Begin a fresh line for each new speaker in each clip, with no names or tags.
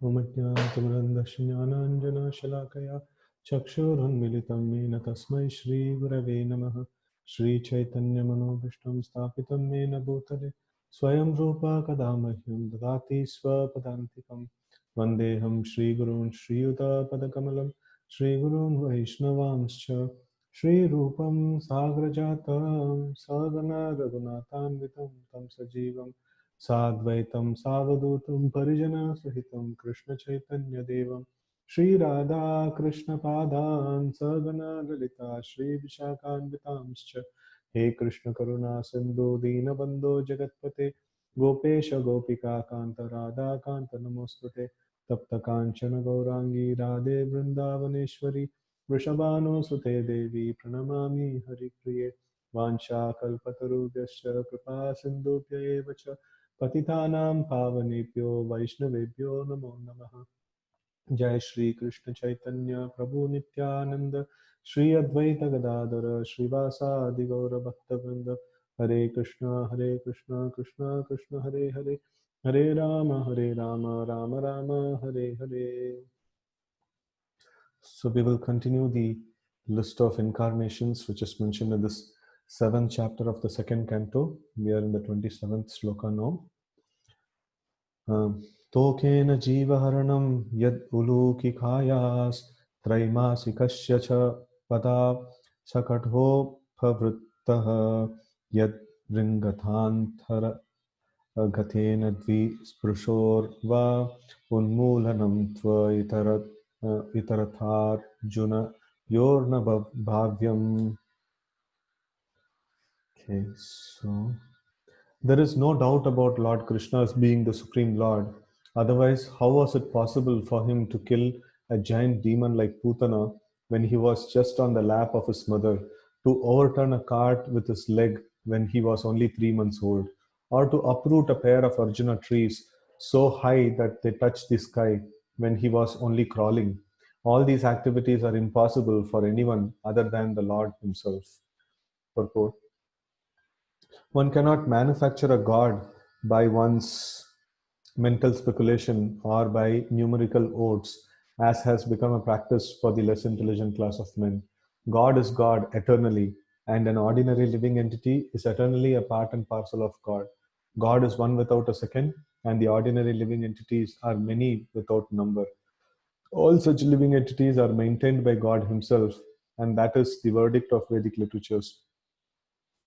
ओमज्ञानतिमिरन्दश्ज्ञानाञ्जनशलाकया चक्षुरुन्मिलितं येन तस्मै श्रीगुरवे नमः। श्रीचैतन्यमनोभीष्टं स्थापितं येन भूतले स्वयं रूपा कदा मह्यं ददाति स्वपदान्तिकं। वन्देऽहं श्रीगुरून् श्रीयुतापदकमलं श्रीगुरून् वैष्णवांश्च श्रीरूपं साग्रजातं सगना रघुनाथान्वितं तं सजीवं साद्वैतं सावधूतं परिजनसहितं कृष्णचैतन्यदेवं श्रीराधा कृष्णपादान् सगना ललिता श्रीविशाखान्वितांश्च। हे कृष्ण करुणा सिन्धु दीनबन्धो जगत्पते गोपेश गोपिका कान्त राधा कान्त नमोस्तुते। तप्त काञ्चन गौराङ्गी राधे वृन्दावनेश्वरी वृषभानुसुते देवी प्रणमामि हरिप्रिये। वाञ्छाकल्पतरुभ्यश्च कृपा सिन्धुभ्य एव च पतितानां पावनेभ्यो वैष्णवेभ्यो नमो नमः। जय श्री कृष्ण चैतन्य प्रभु नित्यानंद श्री अद्वैत गदाधर श्रीवासादि गौर भक्तवृंद। हरे कृष्ण कृष्ण कृष्ण हरे हरे, हरे Ram Ram Ram Hare Hare. So we will continue the list of incarnations which is mentioned in this seventh chapter of the second canto. We are in the 27th sloka now. तोकेन जीवहरणं यद् उलूकिकायास् त्रैमासिकस्य च पदा सकटोपवृत्तः यद् भृङ्गथान्तर गतेन द्विस्पृशोर्वा उन्मूलनं इतरथार्जुन योर्न भाव्यम्. Okay, so there is no doubt about Lord Krishna as being the Supreme Lord. Otherwise, how was it possible for him to kill a giant demon like Putana when he was just on the lap of his mother, to overturn a cart with his leg when he was only 3 months old, or to uproot a pair of Arjuna trees so high that they touched the sky when he was only crawling? All these activities are impossible for anyone other than the Lord himself. Purport. One cannot manufacture a god by one's mental speculation or by numerical oaths, as has become a practice for the less intelligent class of men. God is God eternally, and an ordinary living entity is eternally a part and parcel of God. God is one without a second, and the ordinary living entities are many without number. All such living entities are maintained by God Himself, and that is the verdict of Vedic literatures.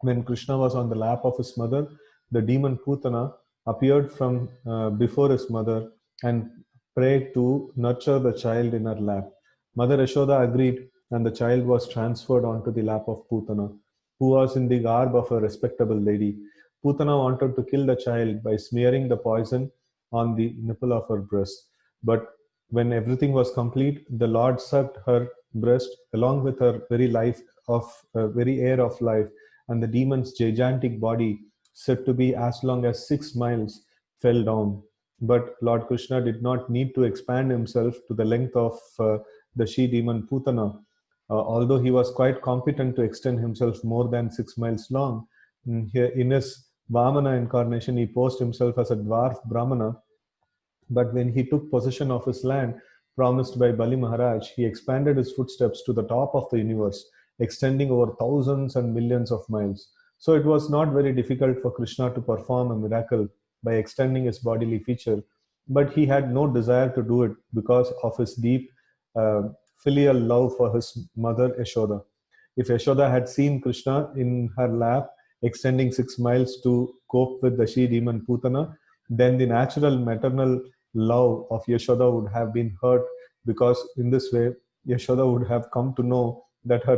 When Krishna was on the lap of his mother, the demon Putana appeared from before his mother and prayed to nurture the child in her lap. Mother Yashoda agreed, and the child was transferred onto the lap of Putana, who was in the garb of a respectable lady. Putana wanted to kill the child by smearing the poison on the nipple of her breast. But when everything was complete, the Lord sucked her breast along with her very life of very air of life, and the demon's gigantic body, said to be as long as 6 miles, fell down. But Lord Krishna did not need to expand himself to the length of the she demon Putana. Although he was quite competent to extend himself more than 6 miles long, here in his Vamana incarnation, he posed himself as a dwarf Brahmana. But when he took possession of his land promised by Bali Maharaj, he expanded his footsteps to the top of the universe, extending over thousands and millions of miles. So it was not very difficult for Krishna to perform a miracle by extending his bodily feature, but he had no desire to do it because of his deep uh, filial love for his mother Yashoda. If Yashoda had seen Krishna in her lap extending 6 miles to cope with the she demon Putana, then the natural maternal love of Yashoda would have been hurt, because in this way Yashoda would have come to know that her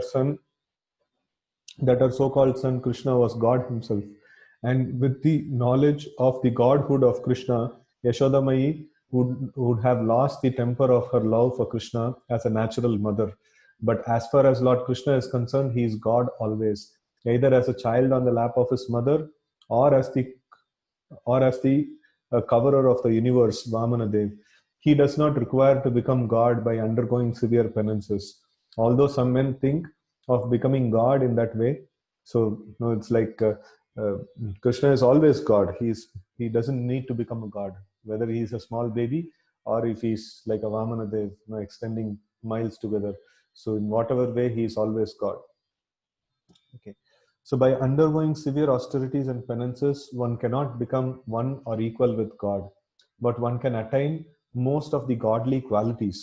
so-called son Krishna was God himself. And with the knowledge of the godhood of Krishna, Yashoda Mai would have lost the temper of her love for Krishna as a natural mother. But as far as Lord Krishna is concerned, he is God always, either as a child on the lap of his mother, or as the coverer of the universe, Vamanadev. He does not require to become God by undergoing severe penances. Although some men think of becoming God in that way, so it's like uh, Krishna is always God. He doesn't need to become a God, whether he is a small baby or if he's like a Vamanadev, extending miles together. So in whatever way, he is always God. Okay. So by undergoing severe austerities and penances, one cannot become one or equal with God, but one can attain most of the godly qualities.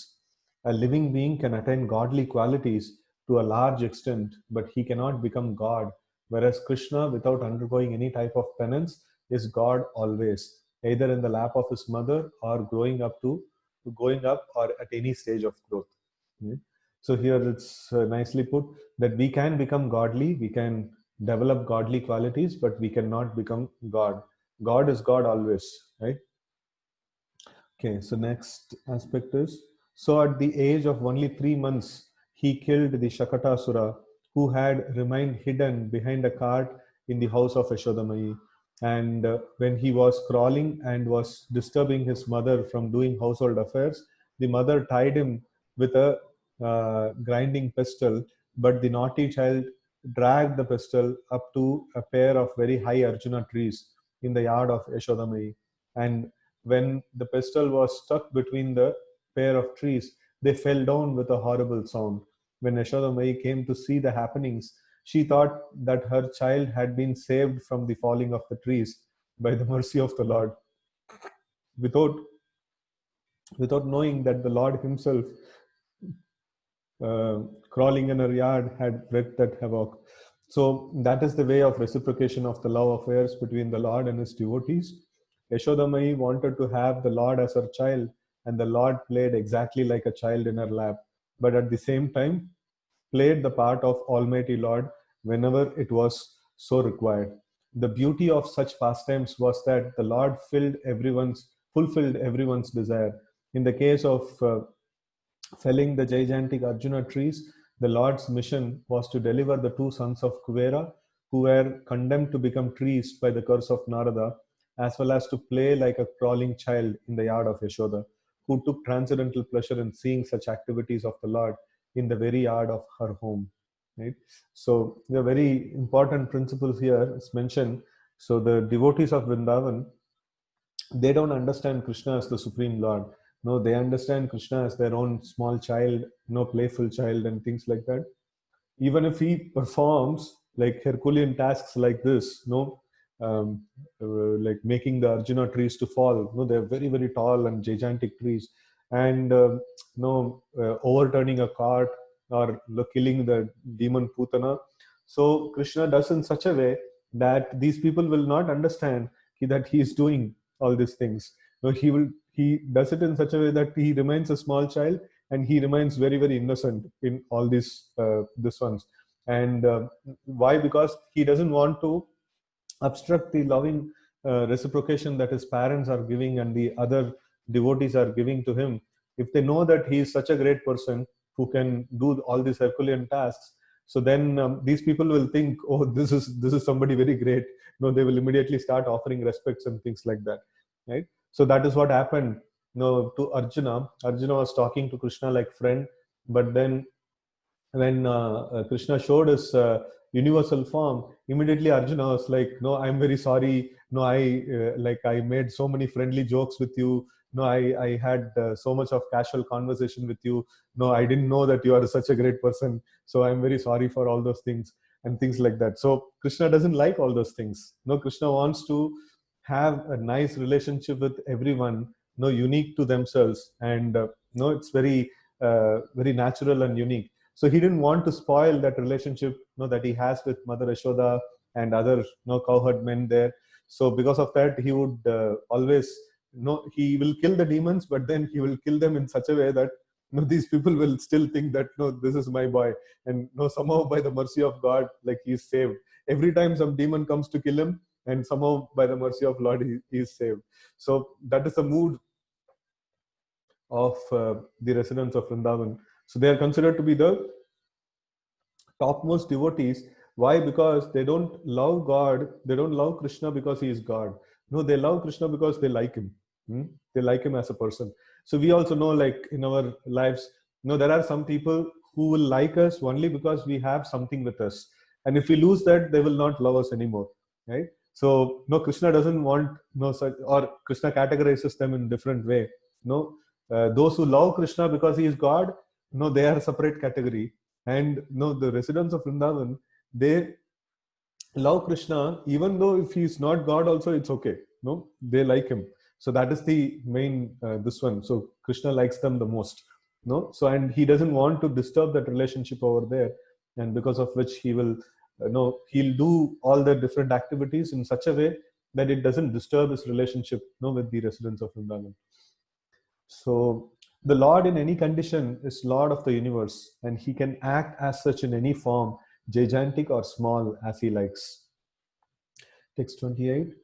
A living being can attain godly qualities to a large extent, but he cannot become God, whereas Krishna, without undergoing any type of penance, is God always, either in the lap of his mother or going up or at any stage of growth. Hmm. So here it's nicely put that we can become godly, we can develop godly qualities, but we cannot become God. God is God always, right? Okay, so next aspect is, so at the age of only 3 months, he killed the Shakatasura, who had remained hidden behind a cart in the house of Yashodamayi. And when he was crawling and was disturbing his mother from doing household affairs, the mother tied him with a grinding pestle, but the naughty child dragged the pestle up to a pair of very high Arjuna trees in the yard of Yashodamayi. And when the pestle was stuck between the pair of trees, they fell down with a horrible sound. When Yashoda Mai came to see the happenings, she thought that her child had been saved from the falling of the trees by the mercy of the Lord, without, without knowing that the Lord himself, crawling in her yard, had wreaked that havoc. So that is the way of reciprocation of the love affairs between the Lord and his devotees. Yashodamai wanted to have the Lord as her child, and the Lord played exactly like a child in her lap, but at the same time played the part of Almighty Lord whenever it was so required. The beauty of such pastimes was that the Lord fulfilled everyone's desire. In the case of felling the gigantic Arjuna trees, the Lord's mission was to deliver the two sons of Kuvera, who were condemned to become trees by the curse of Narada, as well as to play like a crawling child in the yard of Yashoda, who took transcendental pleasure in seeing such activities of the Lord in the very yard of her home. Right? So, the very important principles here is mentioned. So, the devotees of Vrindavan, they don't understand Krishna as the Supreme Lord. No, they understand Krishna as their own small child, no playful child, and things like that. Even if he performs like Herculean tasks like this, no, like making the Arjuna trees to fall, no, they're very, very tall and gigantic trees, and no, overturning a cart or killing the demon Putana. So Krishna does in such a way that these people will not understand that he is doing all these things. No, he does it in such a way that he remains a small child, and he remains very, very innocent in all these this ones. And why? Because he doesn't want to obstruct the loving reciprocation that his parents are giving and the other devotees are giving to him. If they know that he is such a great person who can do all these Herculean tasks, so then these people will think, oh, this is somebody very great. No, they will immediately start offering respects and things like that, right? So that is what happened, to Arjuna. Arjuna was talking to Krishna like friend, but then when Krishna showed his universal form, immediately Arjuna was like, "No, I'm very sorry. No, I made so many friendly jokes with you. No, I had so much of casual conversation with you. No, I didn't know that you are such a great person. So I'm very sorry for all those things and things like that." So Krishna doesn't like all those things. No, Krishna wants to have a nice relationship with everyone. No, unique to themselves, and no, it's very natural and unique. So he didn't want to spoil that relationship, that he has with Mother Yashoda and other cowherd men there. So because of that, he would always, he will kill the demons, but then he will kill them in such a way that these people will still think that no, this is my boy, and no, somehow by the mercy of God, like he is saved. Every time some demon comes to kill him, and somehow by the mercy of Lord, he is saved. So that is the mood of the residents of Vrindavan. So they are considered to be the topmost devotees. Why? Because they don't love God, they don't love Krishna because he is God. No, they love Krishna because they like him. Hmm? They like him as a person. So we also know, like in our lives, there are some people who will like us only because we have something with us. And if we lose that, they will not love us anymore. Right? So no, Krishna doesn't want no such, or Krishna categorizes them in different way. No, Those who love Krishna because he is God, no, they are a separate category. And no, the residents of Vrindavan, they love Krishna, even though if he's not God, also it's okay. No, they like him. So that is the main this one. So Krishna likes them the most. No, so and he doesn't want to disturb that relationship over there, and because of which he will, no, he'll do all the different activities in such a way that it doesn't disturb his relationship, no, with the residents of Vrindavan. So the Lord in any condition is Lord of the universe, and he can act as such in any form, gigantic or small, as he likes. Text 28.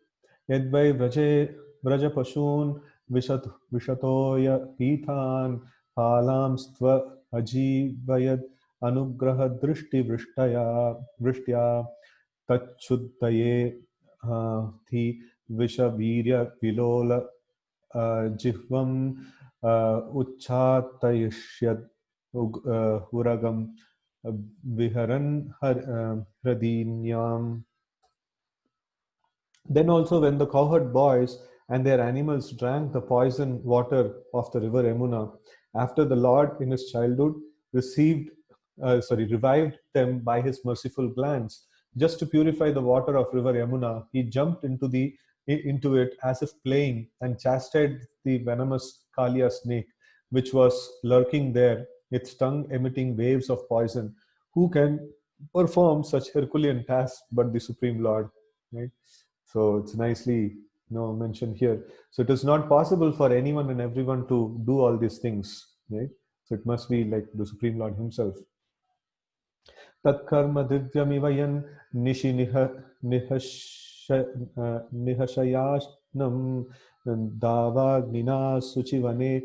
यद्वै व्रजे व्रजपशून् विशतोय पीठान् फालांस्त्व अजीवयद् अनुग्रहदृष्टिवृष्टया वृष्ट्या तच्छुद्धये थि विषवीर्यविलोल जिह्वम् उच्चाटयिष्यत् उरगं विहरन् हृदीन्याम्. Then also, when the cowherd boys and their animals drank the poison water of the river Yamuna, after the Lord in his childhood revived them by his merciful glance, just to purify the water of river Yamuna, he jumped into it as if playing and chastised the venomous Kalia snake, which was lurking there, its tongue emitting waves of poison. Who can perform such Herculean tasks but the Supreme Lord? Right? So it's nicely, mentioned here. So it is not possible for anyone and everyone to do all these things, right? So it must be like the Supreme Lord Himself. Tatkarma divyamivayan nishi nihashayashnam davagnina suchivane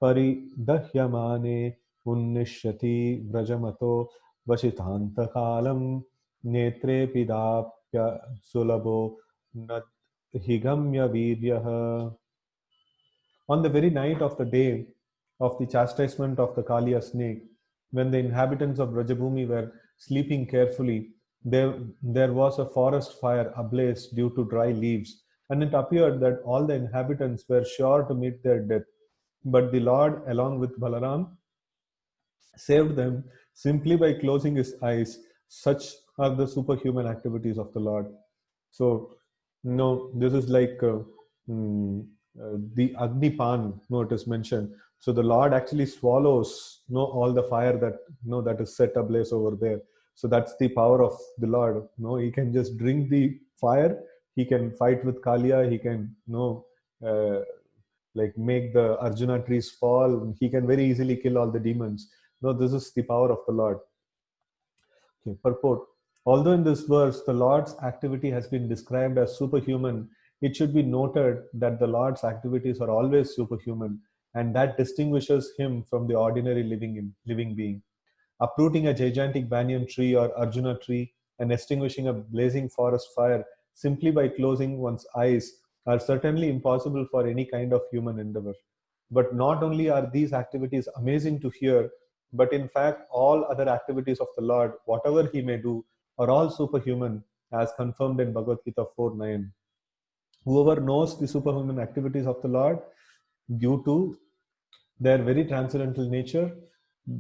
paridahyamane unnishyati vrajamato vashitantakalam netre pidapya sulabo nat higamya viryaha. On the very night of the day of the chastisement of the Kaliya snake, when the inhabitants of Brajabhumi were sleeping carefully, there was a forest fire ablaze due to dry leaves, and it appeared that all the inhabitants were sure to meet their death. But the Lord, along with Balaram, saved them simply by closing his eyes. Such are the superhuman activities of the Lord. So, this is like the Agnipan, it is mentioned. So the Lord actually swallows, all the fire that, that is set ablaze over there. So that's the power of the Lord. He can just drink the fire. He can fight with Kalia. He can, like make the Arjuna trees fall. He can very easily kill all the demons. No, this is the power of the Lord. Okay, purport. Although in this verse the Lord's activity has been described as superhuman, it should be noted that the Lord's activities are always superhuman, and that distinguishes him from the ordinary living being. Uprooting a gigantic banyan tree or Arjuna tree and extinguishing a blazing forest fire simply by closing one's eyes are certainly impossible for any kind of human endeavor. But not only are these activities amazing to hear, but in fact, all other activities of the Lord, whatever He may do, are all superhuman, as confirmed in Bhagavad Gita 4:9. Whoever knows the superhuman activities of the Lord, due to their very transcendental nature,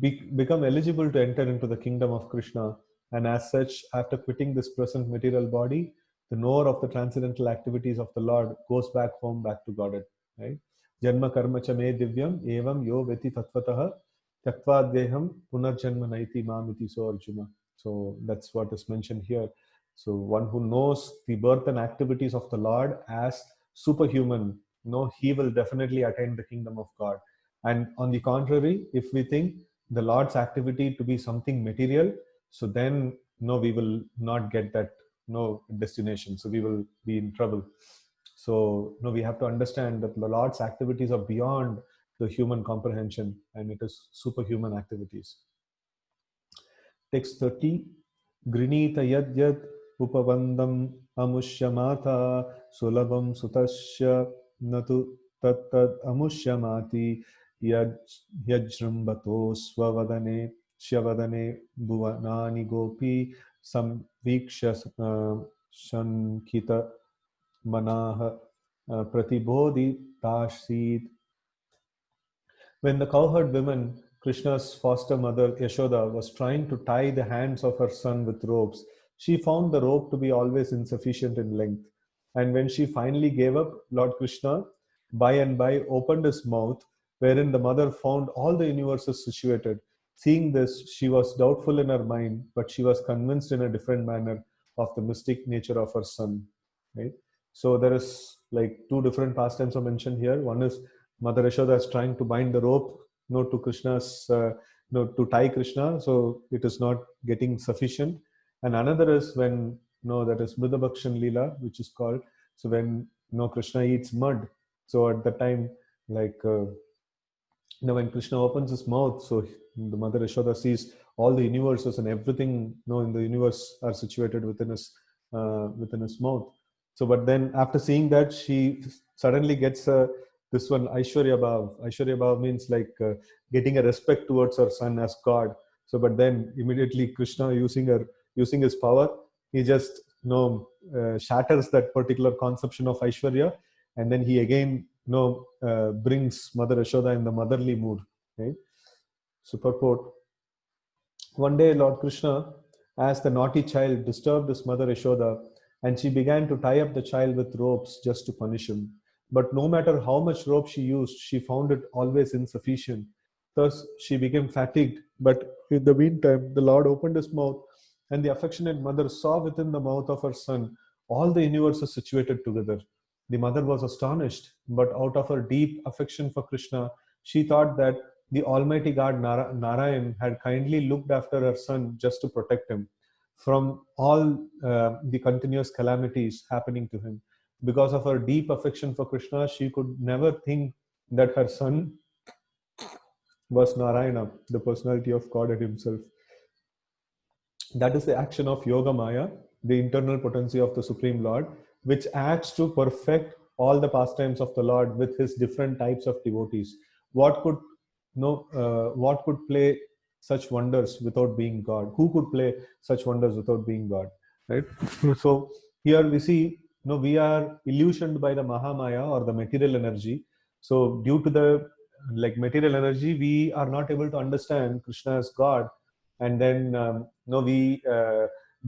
become eligible to enter into the kingdom of Krishna. And as such, after quitting this present material body, the knower of the transcendental activities of the Lord goes back home, back to Godhead. Right? Janma karma cha me divyam evam yo veti tatvatah tattva deham punarjanma naiti mamiti so Arjuna. So that's what is mentioned here. So one who knows the birth and activities of the Lord as superhuman, he will definitely attain the kingdom of God. And on the contrary, if we think the Lord's activity to be something material, so then we will not get that destination. So we will be in trouble. So we have to understand that the Lord's activities are beyond the human comprehension, and it is superhuman activities. Text 30. Grinita yad yad upavandam amushyamata sulabam sutasya natu tattad amushyamati yajrambato swavadane shyavadane bhuvanani gopi samviksha shankita manaha pratibodhi tashid. When the cowherd woman, Krishna's foster mother Yashoda, was trying to tie the hands of her son with ropes, she found the rope to be always insufficient in length. And when she finally gave up, Lord Krishna, by and by, opened his mouth, wherein the mother found all the universes situated. Seeing this, she was doubtful in her mind, but she was convinced in a different manner of the mystic nature of her son. Right? So there is like two different pastimes are mentioned here. One is Mother Yashoda is trying to bind the rope, to Krishna's, to tie Krishna, so it is not getting sufficient. And another is when, that is Mridabhakshan Leela, which is called, so when, Krishna eats mud. So at the time, like, when Krishna opens his mouth, so the Mother Yashoda sees all the universes and everything, in the universe are situated within his mouth. So, but then after seeing that, she suddenly gets this one Aishwarya Bhav. Aishwarya Bhav means like getting a respect towards her son as God. So, but then immediately Krishna using his power, he just shatters that particular conception of Aishwarya, and then he again brings Mother Yashoda in the motherly mood. Right? So purport. One day, Lord Krishna, as the naughty child, disturbed his mother Yashoda, and she began to tie up the child with ropes just to punish him. But no matter how much rope she used, she found it always insufficient. Thus, she became fatigued. But in the meantime, the Lord opened his mouth, and the affectionate mother saw within the mouth of her son all the universes situated together. The mother was astonished, but out of her deep affection for Krishna, she thought that the Almighty God Narayan had kindly looked after her son just to protect him from all the continuous calamities happening to him. Because of her deep affection for Krishna, she could never think that her son was Narayana, the personality of God himself. That is the action of Yoga Maya, the internal potency of the Supreme Lord, which acts to perfect all the pastimes of the Lord with his different types of devotees. What could what could play such wonders without being God? Who could play such wonders without being God? Right. So here we see, we are illusioned by the Mahamaya or the material energy. So due to the like material energy, we are not able to understand Krishna as God, and then we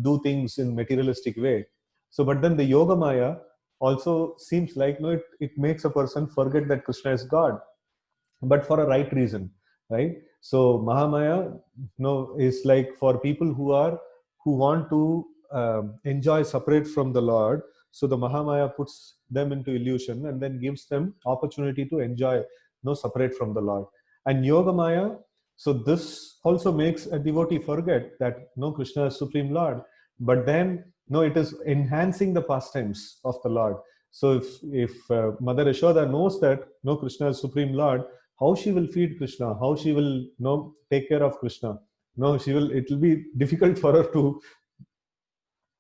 do things in materialistic way. So but then the Yoga Maya also seems like, it makes a person forget that Krishna is God, but for a right reason, right? So Mahamaya, is like for people who want to enjoy separate from the Lord. So the Mahamaya puts them into illusion and then gives them opportunity to enjoy, separate from the Lord. And Yoga Maya, so this also makes a devotee forget that no, Krishna is Supreme Lord, but then no, it is enhancing the pastimes of the Lord. So if Mother Yashoda knows that no, Krishna is Supreme Lord, how she will feed Krishna, how she will take care of Krishna. No, she will. It will be difficult for her to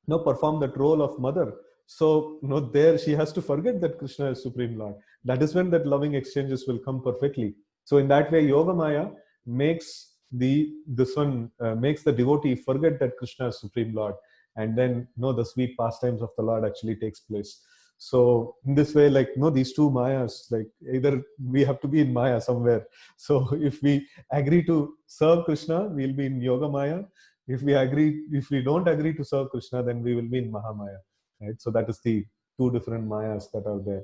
perform that role of mother. So there she has to forget that Krishna is Supreme Lord. That is when that loving exchanges will come perfectly. So in that way, Yoga Maya makes this one makes the devotee forget that Krishna is Supreme Lord, and then the sweet pastimes of the Lord actually takes place. So in this way, like these two mayas, like either we have to be in Maya somewhere. So if we agree to serve Krishna, we'll be in Yoga Maya. If we don't agree to serve Krishna, then we will be in Mahamaya. Right? So that is the two different mayas that are there.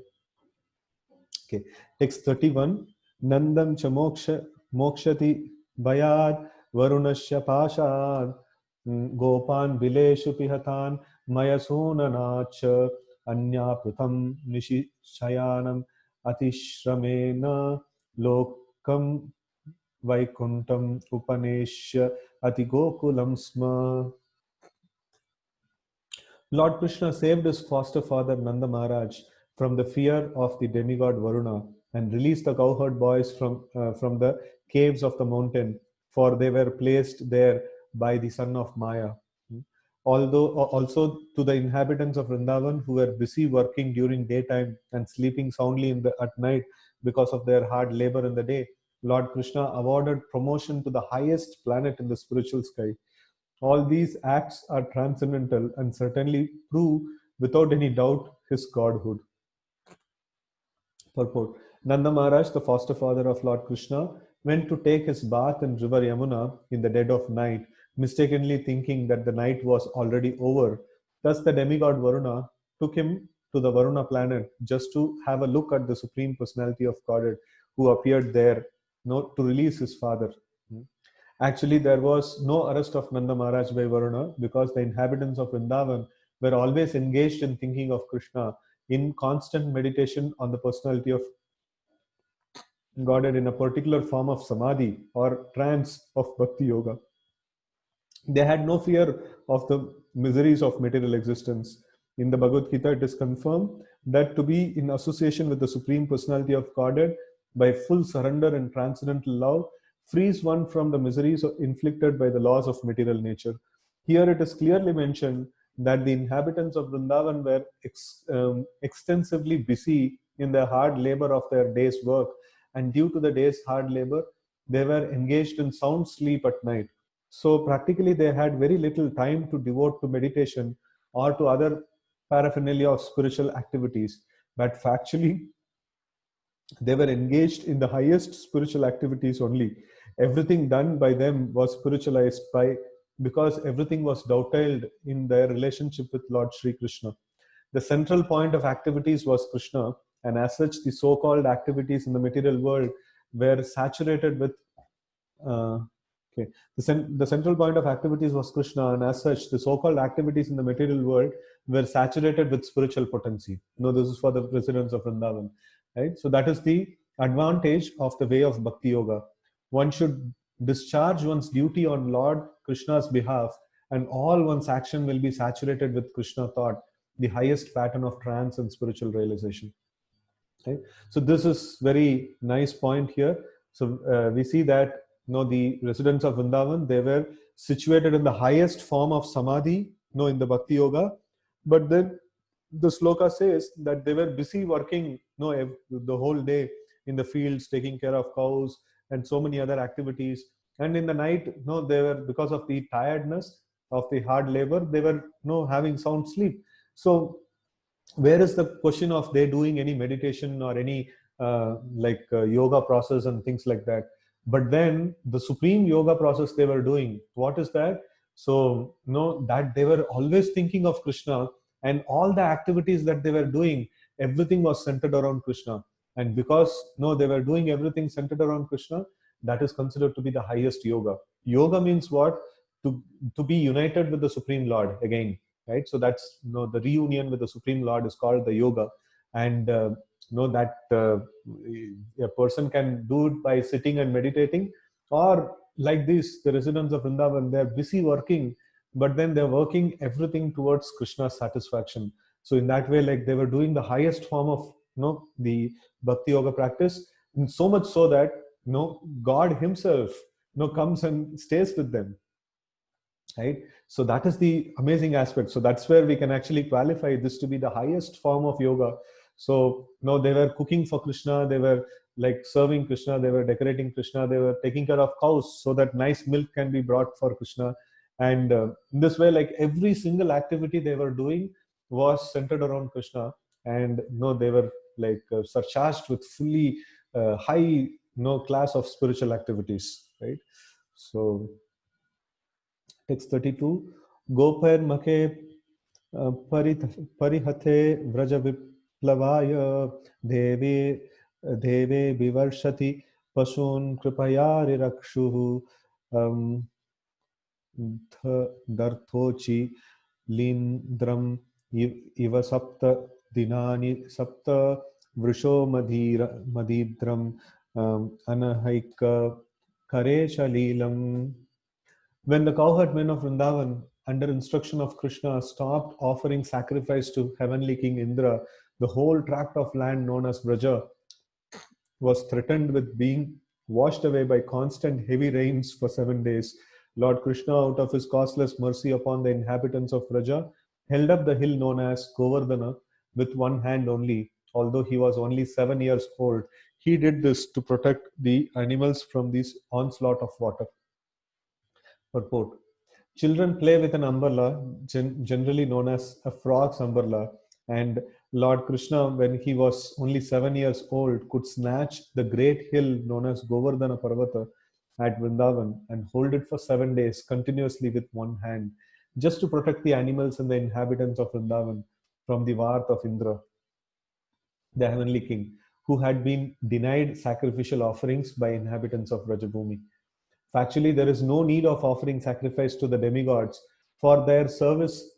Okay. Text 31. Nandam cha mokshati bayad varunasya pashad gopan bileshu pihatan mayasunanacha anya pratham nishishayanam atishramena lokam vaikuntam upaneshya atigokulam sma. Lord Krishna saved his foster father Nanda Maharaj from the fear of the demigod Varuna and released the cowherd boys from the caves of the mountain, for they were placed there by the son of Maya. Although also to the inhabitants of Vrindavan who were busy working during daytime and sleeping soundly at night because of their hard labor in the day, Lord Krishna awarded promotion to the highest planet in the spiritual sky. All these acts are transcendental and certainly prove without any doubt his godhood. Purport. Nanda Maharaj, the foster father of Lord Krishna, went to take his bath in river Yamuna in the dead of night, mistakenly thinking that the night was already over. Thus the demigod Varuna took him to the Varuna planet just to have a look at the Supreme Personality of Godhead who appeared there, to release his father. Actually, there was no arrest of Nanda Maharaj by Varuna because the inhabitants of Vrindavan were always engaged in thinking of Krishna in constant meditation on the personality of Godhead in a particular form of samadhi or trance of bhakti yoga. They had no fear of the miseries of material existence. In the Bhagavad Gita, it is confirmed that to be in association with the Supreme Personality of Godhead by full surrender and transcendental love frees one from the miseries inflicted by the laws of material nature. Here it is clearly mentioned that the inhabitants of Vrindavan were extensively busy in the hard labor of their day's work, and due to the day's hard labor, they were engaged in sound sleep at night. So practically, they had very little time to devote to meditation or to other paraphernalia of spiritual activities. But factually, they were engaged in the highest spiritual activities only. Everything done by them was spiritualized by because everything was dovetailed in their relationship with Lord Sri Krishna. The central point of activities was Krishna, and as such, the so-called activities in the material world were saturated with okay. The central point of activities was Krishna, and as such, the so-called activities in the material world were saturated with spiritual potency. This is for the residents of Vrindavan, right? So that is the advantage of the way of Bhakti Yoga. One should discharge one's duty on Lord Krishna's behalf, and all one's action will be saturated with Krishna thought, the highest pattern of trance and spiritual realization. Right? So this is very nice point here. So we see that the residents of Vrindavan, they were situated in the highest form of samadhi, in the Bhakti Yoga, but then the sloka says that they were busy working, the whole day in the fields, taking care of cows and so many other activities. And in the night, they were, because of the tiredness of the hard labor, they were having sound sleep. So where is the question of they doing any meditation or any yoga process and things like that? But then the supreme yoga process they were doing, what is that? So that they were always thinking of Krishna, and all the activities that they were doing, everything was centered around Krishna. And because they were doing everything centered around Krishna, that is considered to be the highest yoga. Yoga means what? To be united with the Supreme Lord again, right? So that's the reunion with the Supreme Lord is called the yoga. And that a person can do it by sitting and meditating, or like this, the residents of Vrindavan, they're busy working, but then they're working everything towards Krishna's satisfaction. So in that way, like, they were doing the highest form of the bhakti yoga practice, and so much so that God himself comes and stays with them, right? So that is the amazing aspect. So that's where we can actually qualify this to be the highest form of yoga. So they were cooking for Krishna, they were like serving Krishna, they were decorating Krishna, they were taking care of cows so that nice milk can be brought for Krishna. And in this way, like, every single activity they were doing was centered around Krishna. And they were like surcharged with fully high class of spiritual activities, right? So text 32, Gopar Make Parihate Vraja Viplavaya Deve Deve Vivarshati Pasun Kripayari Rakshuhu Darthochi Lindram Iva Sapta Dinani Sapta Vrisho Madidram Anahaika Karesha Leelam. When the cowherd men of Vrindavan, under instruction of Krishna, stopped offering sacrifice to heavenly King Indra, the whole tract of land known as Vraja was threatened with being washed away by constant heavy rains for 7 days. Lord Krishna, out of his causeless mercy upon the inhabitants of Vraja, held up the hill known as Govardhana with one hand only. Although he was only 7 years old, he did this to protect the animals from this onslaught of water. Purport. Children play with an umbrella, generally known as a frog's umbrella, and Lord Krishna, when he was only 7 years old, could snatch the great hill known as Govardhana Parvata at Vrindavan and hold it for 7 days continuously with one hand, just to protect the animals and the inhabitants of Vrindavan from the wrath of Indra, the heavenly king, who had been denied sacrificial offerings by inhabitants of Rajabhumi. Factually, there is no need of offering sacrifice to the demigods for their service.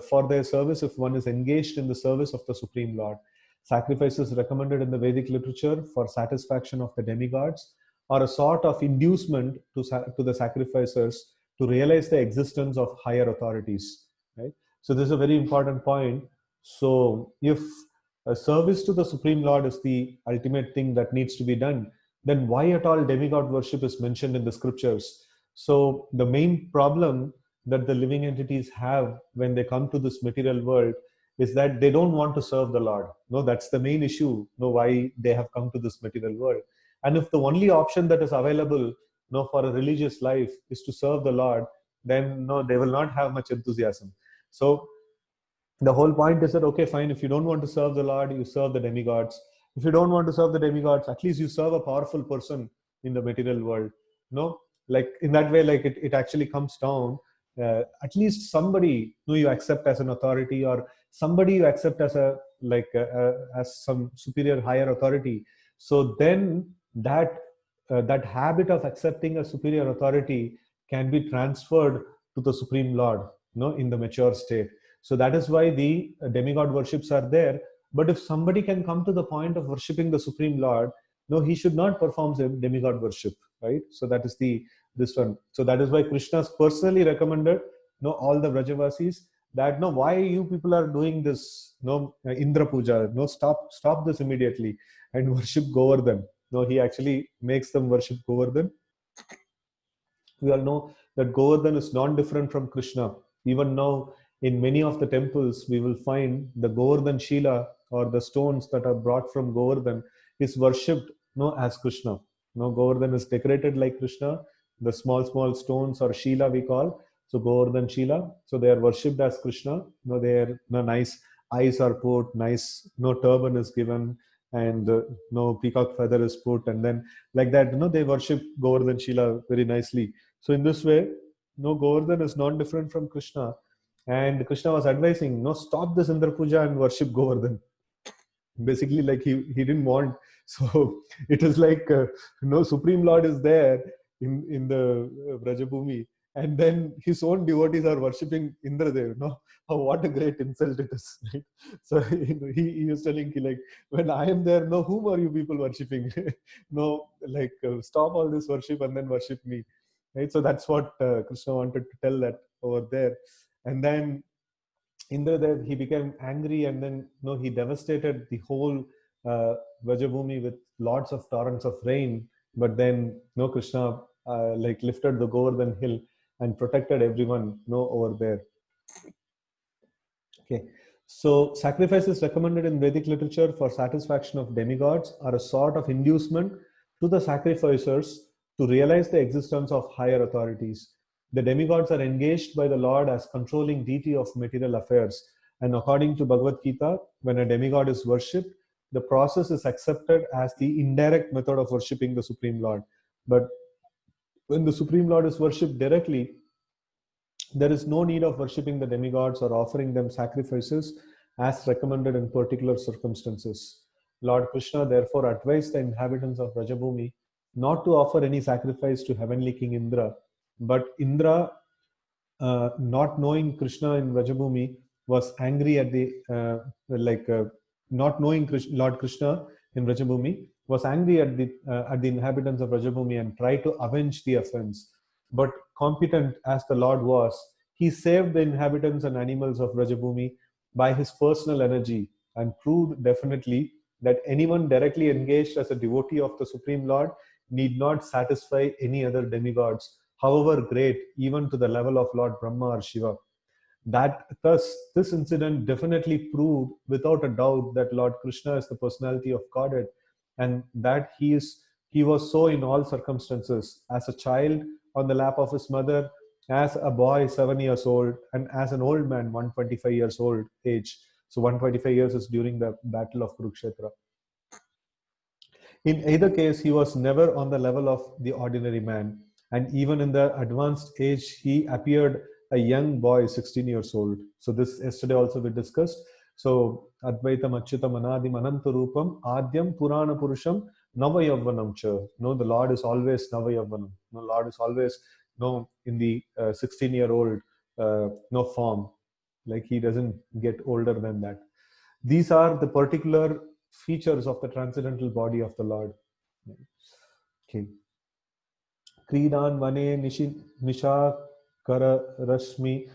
For their service, if one is engaged in the service of the Supreme Lord, sacrifices recommended in the Vedic literature for satisfaction of the demigods are a sort of inducement to the sacrificers to realize the existence of higher authorities. Right. So this is a very important point. So if a service to the Supreme Lord is the ultimate thing that needs to be done, then why at all demigod worship is mentioned in the scriptures? So the main problem that the living entities have when they come to this material world is that they don't want to serve the Lord. No, that's the main issue. No, why they have come to this material world. And if the only option that is available, no, for a religious life is to serve the Lord, then no, they will not have much enthusiasm. So the whole point is that, okay, fine, if you don't want to serve the Lord, you serve the demigods. If you don't want to serve the demigods, at least you serve a powerful person in the material world. No, like in that way, like it actually comes down. At least somebody who you accept as an authority, or somebody you accept as a like as some superior higher authority. So then that habit of accepting a superior authority can be transferred to the Supreme Lord, in the mature state. So that is why the demigod worships are there. But if somebody can come to the point of worshipping the Supreme Lord, no, he should not perform demigod worship, right? So that is this one. So that is why Krishna's personally recommended, all the Vrajavasis that, no, why you people are doing this, Indra Puja, no, stop this immediately and worship Govardhan. No, he actually makes them worship Govardhan. We all know that Govardhan is not different from Krishna. Even now, in many of the temples, we will find the Govardhan Shila, or the stones that are brought from Govardhan, is worshipped as Krishna. Govardhan is decorated like Krishna. The small stones, or Shila, we call. So Govardhan Shila. So they are worshipped as Krishna. Their nice eyes are put, nice turban is given, and no peacock feather is put, and then like that, they worship Govardhan Shila very nicely. So in this way, Govardhan is not different from Krishna. And Krishna was advising, stop this Indra Puja and worship Govardhan. Basically, like he didn't want. So it is like, Supreme Lord is there in the Vrajabhumi, and then his own devotees are worshipping Indradev. Oh, what a great insult it is. Right? So he was telling, like, when I am there, whom are you people worshipping? Stop all this worship and then worship me. Right? So that's what Krishna wanted to tell that over there. And then Indradev, he became angry, and then he devastated the whole Vrajabhumi with lots of torrents of rain. But then Krishna lifted the Govardhan hill and protected everyone over there. Okay, so sacrifices recommended in Vedic literature for satisfaction of demigods are a sort of inducement to the sacrificers to realize the existence of higher authorities. The demigods are engaged by the Lord as controlling deity of material affairs. And according to Bhagavad Gita, when a demigod is worshipped, the process is accepted as the indirect method of worshipping the Supreme Lord. But when the Supreme Lord is worshipped directly, there is no need of worshipping the demigods or offering them sacrifices as recommended in particular circumstances. Lord Krishna therefore advised the inhabitants of Rajabhumi not to offer any sacrifice to heavenly King Indra, but Indra, not knowing Krishna in Rajabhumi, was angry at the not knowing Lord Krishna in Rajabhumi, was angry at the inhabitants of Rajabhumi and tried to avenge the offense. But competent as the Lord was, he saved the inhabitants and animals of Rajabhumi by his personal energy, and proved definitely that anyone directly engaged as a devotee of the Supreme Lord need not satisfy any other demigods, however great, even to the level of Lord Brahma or Shiva. That thus, this incident definitely proved without a doubt that Lord Krishna is the personality of Godhead, and that he was so in all circumstances, as a child on the lap of his mother, as a boy 7 years old, and as an old man 125 years old age. So 125 years is during the battle of Kurukshetra. In either case, he was never on the level of the ordinary man, and even in the advanced age, he appeared a young boy, 16 years old. So this yesterday also we discussed. So Advaitam Achyutam Anadim Anantarupam Adyam Purana Purusham Navayavvanam Cha. No, the Lord is always Navayavvanam. No, Lord is always no in the 16-year-old no form. Like he doesn't get older than that. These are the particular features of the transcendental body of the Lord. Okay. Kridan vane nishakara rashmi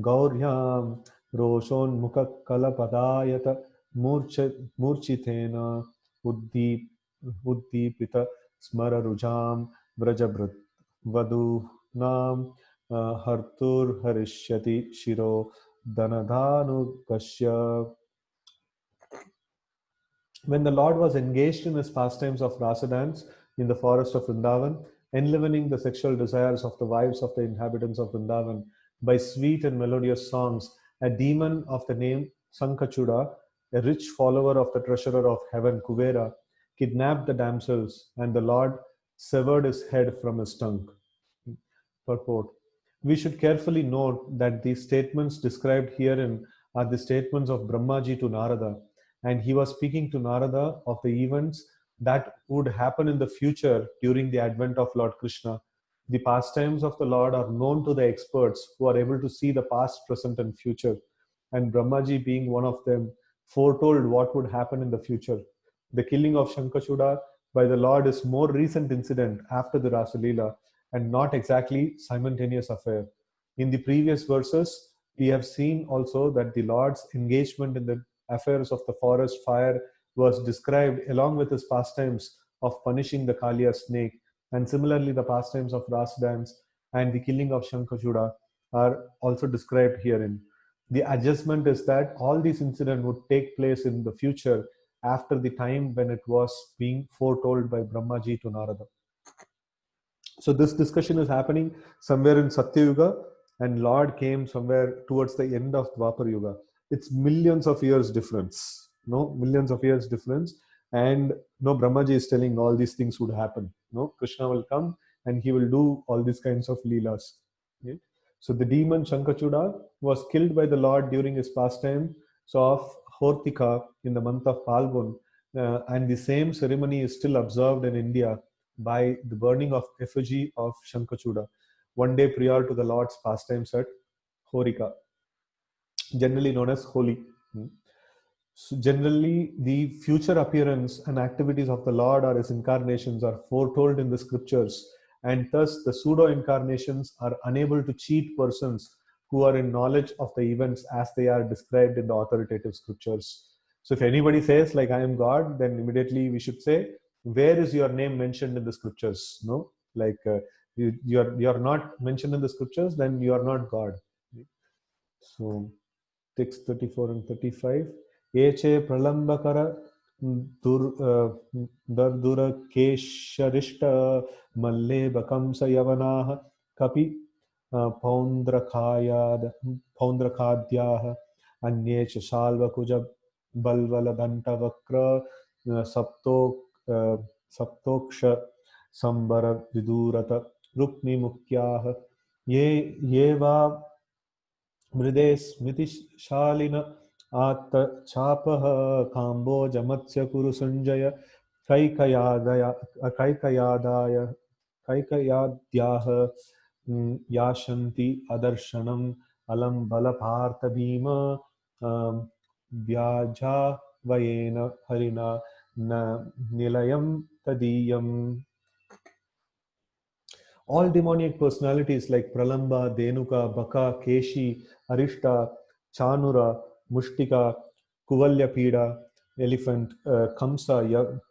gauryam roshon mukha kalapadayata murchitena uddipita smara rujam vrajabrat vadu nam hartur harishyati shiro danadhanu kasya. When the Lord was engaged in his pastimes of rasa dance in the forest of Vrindavan, enlivening the sexual desires of the wives of the inhabitants of Vrindavan by sweet and melodious songs, a demon of the name Sankachuda, a rich follower of the treasurer of heaven Kuvera, kidnapped the damsels, and the Lord severed his head from his tongue. Purport. We should carefully note that the statements described herein are the statements of Brahmaji to Narada, and he was speaking to Narada of the events that would happen in the future during the advent of Lord Krishna. The pastimes of the Lord are known to the experts who are able to see the past, present, and future, and Brahmaji, being one of them, foretold what would happen in the future. The killing of Shankachuda by the Lord is more recent incident after the Rasalila and not exactly simultaneous affair. In the previous verses, we have seen also that the Lord's engagement in the affairs of the forest fire was described along with his pastimes of punishing the Kaliya snake, and similarly the pastimes of Ras dance and the killing of Shankachuda are also described herein. The adjustment is that all these incidents would take place in the future after the time when it was being foretold by Brahmaji to Narada. So this discussion is happening somewhere in Satya Yuga, and Lord came somewhere towards the end of Dwapar Yuga. It's millions of years difference, no, millions of years difference, and no, Brahmaji is telling all these things would happen. No, Krishna will come and he will do all these kinds of leelas. Okay? So the demon Shankachuda was killed by the Lord during his pastime so of Hortika in the month of Palgun, and the same ceremony is still observed in India by the burning of effigy of Shankachuda one day prior to the Lord's pastimes at Horika, generally known as Holi. So generally, the future appearance and activities of the Lord or his incarnations are foretold in the scriptures, and thus the pseudo incarnations are unable to cheat persons who are in knowledge of the events as they are described in the authoritative scriptures. So if anybody says like I am God, then immediately we should say, where is your name mentioned in the scriptures? No, like you are not mentioned in the scriptures, then you are not God. So text 34 and 35. Eche pralambakara dardura kesharishta malle bakamsa yavanah kapi paundrakadyaha अन्ये च शाल्वकुज बल्वलदंटवक्र सप्तोक्ष संबर विदूरत रुक्मिमुख्याः ये वा मृदे स्मृतिशालिन आत्त चापः काम्बोजमत्स्य कुरु संजय कैकयादाय कैकयाद्याः याशन्ति अदर्शनम् अलम बलपार्थ भीम व्याजावयेन हरिना न Nilayam तदीयम. All demoniac personalities like Pralamba, Denuka, Baka, Keshi, Arishta, Chanura, Mushtika, Kuvalyapida, elephant, Kamsa,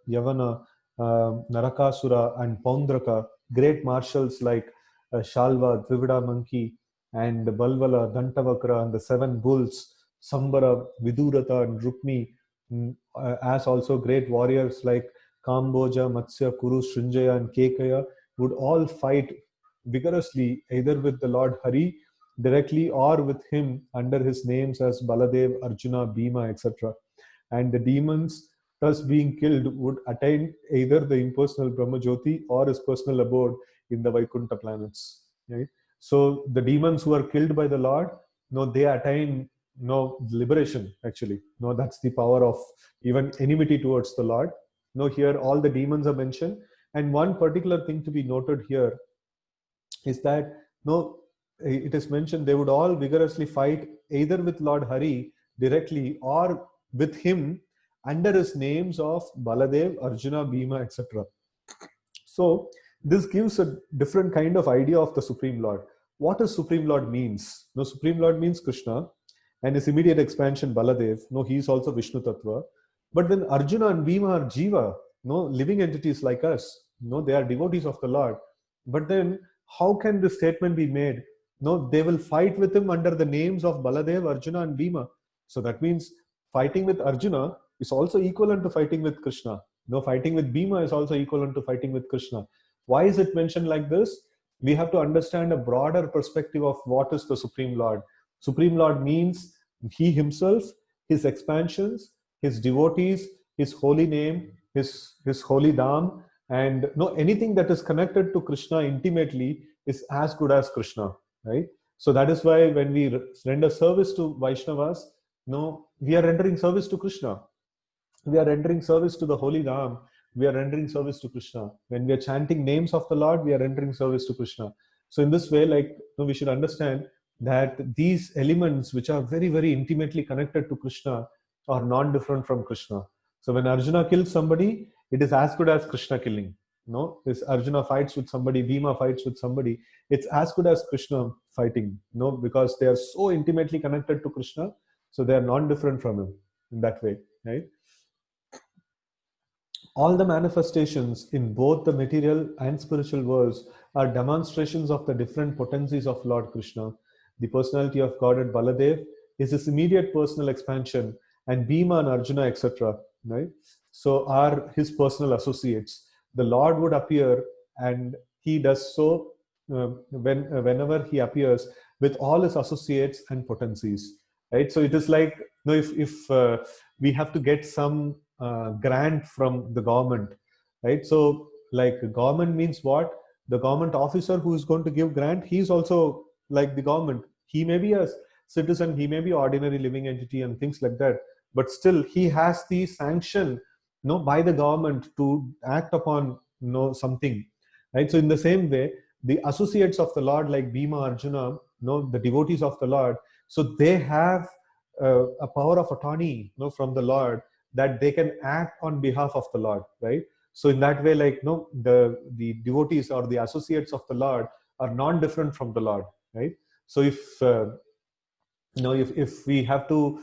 Yavana, Narakasura, and Paundraka, great marshals like Shalva, Dvivida monkey, and Balvala, Dantavakra, and the seven bulls, Sambara, Vidurata, and Rukmi, as also great warriors like Kamboja, Matsya, Kuru, Srinjaya, and Kekaya, would all fight vigorously either with the Lord Hari directly or with him under his names as Baladev, Arjuna, Bhima, etc. And the demons thus being killed would attain either the impersonal Brahmajyoti or his personal abode in the Vaikuntha planets. Right? So the demons who are killed by the Lord, they attain liberation actually. That's the power of even enmity towards the Lord. Here all the demons are mentioned. And one particular thing to be noted here is that it is mentioned they would all vigorously fight either with Lord Hari directly or with him under his names of Baladev, Arjuna, Bhima, etc. So this gives a different kind of idea of the Supreme Lord. What does Supreme Lord means? Supreme Lord means Krishna, and his immediate expansion Baladev. He is also Vishnu Tattva. But then Arjuna and Bhima are Jiva, living entities like us. They are devotees of the Lord. But then how can this statement be made? They will fight with him under the names of Baladev, Arjuna, and Bhima. So that means fighting with Arjuna is also equivalent to fighting with Krishna. Fighting with Bhima is also equivalent to fighting with Krishna. Why is it mentioned like this? We have to understand a broader perspective of what is the Supreme Lord. Supreme Lord means he himself, his expansions, his devotees, his holy name, his holy dham, and anything that is connected to Krishna intimately is as good as Krishna, right? So that is why when we render service to Vaishnavas, we are rendering service to Krishna. We are rendering service to the holy Dham. We are rendering service to Krishna. When we are chanting names of the Lord, we are rendering service to Krishna. So in this way, we should understand that these elements, which are very, very intimately connected to Krishna, are non-different from Krishna. So when Arjuna kills somebody, it is as good as Krishna killing. If Arjuna fights with somebody, Bhima fights with somebody, it's as good as Krishna fighting. Because they are so intimately connected to Krishna, so they are non-different from him in that way, right? All the manifestations in both the material and spiritual worlds are demonstrations of the different potencies of Lord Krishna. The personality of Godhead Baladev is his immediate personal expansion, and Bhima and Arjuna, etc., right? So are his personal associates. The Lord would appear, and he does so whenever he appears with all his associates and potencies, right? So it is like, if we have to get some grant from the government, right? So like government means what? The government officer who is going to give grant, he is also like the government. He may be a citizen, he may be ordinary living entity and things like that, but still he has the sanction by the government to act upon something, right? So in the same way, the associates of the Lord like Bhima, Arjuna, the devotees of the Lord, so they have a power of attorney from the Lord, that they can act on behalf of the Lord, right? So in that way, the devotees or the associates of the Lord are non-different from the Lord, right? So if we have to